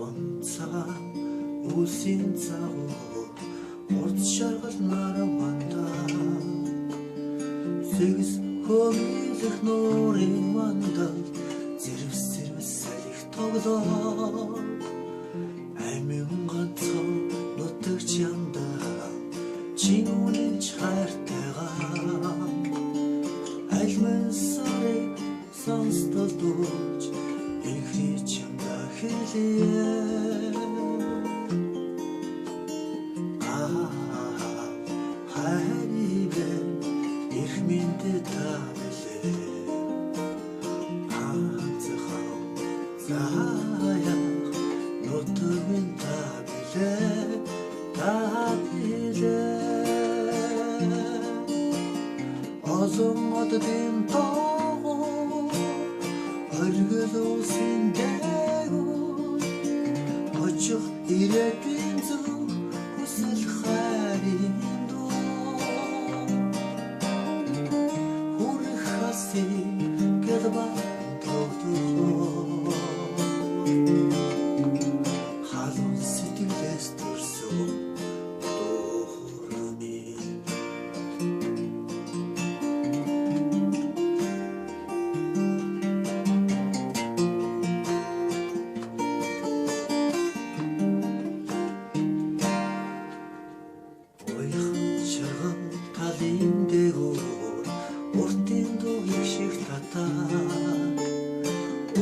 онцгой үлсийн цагуу урд шаргал наравандаа Сэгэс хөвөлөх нуурын мандал зэрвс салих тоглоо Аймын ганцхан нутагч янда чинүүний хайртайгаа Альмын сарыг сонстол дууж инхний чамда хэлээ хайрыбэн их миндэд та билээ Анцхан заяа нутагын та билээ Озон оддын тоо оргил усын дэгүү очих ирээдүйн зөв хүсэл хайрын дуу Хүрэх хасыг гэлбан тогтохоо халуун сэтгэлээс төрсөн Уртын дууг шиг татаа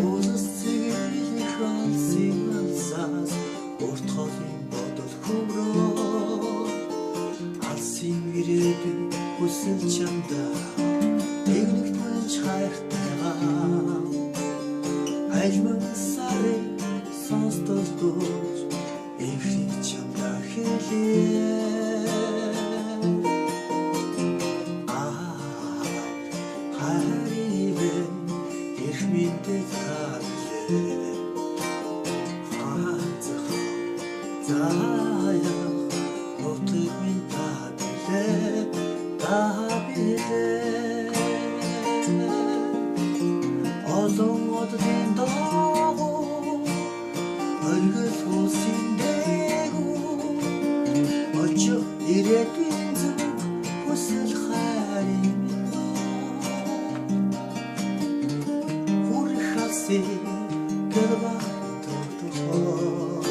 Уулс цэгийг халсын алсаас урт холын бодол хөврөө Алсын ирээдүй хүсэл чамда Эгнэгтмэнч хайртайгаа Альмын сарыг сонстол дууж Инхний чамда хэлээ Миндэд та билээ Анцхан заяа нутагын та билээ Озон оддын доо оргил усын дэгүү очих ирээдүйн зөв хүсэл хайрын гэлбан тогтохоо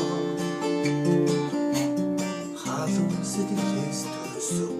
халуун сэтгэлээс төрсөн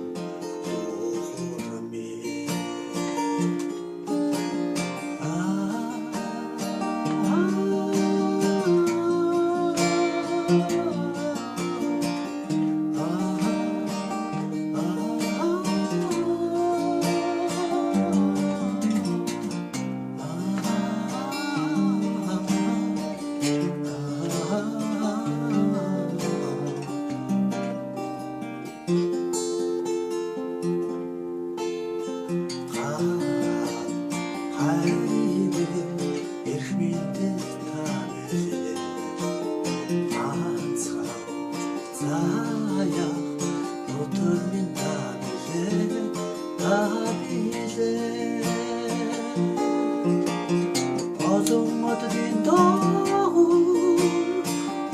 Заяа нутагын та билээ Озон оддын доо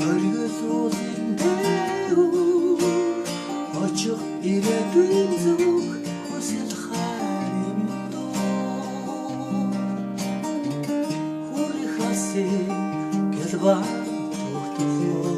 оргил усын дэгүү очих ирээдүйн зөв хүсэл хайрын дуу Хүрэх хасыг гэлбан тогтохоо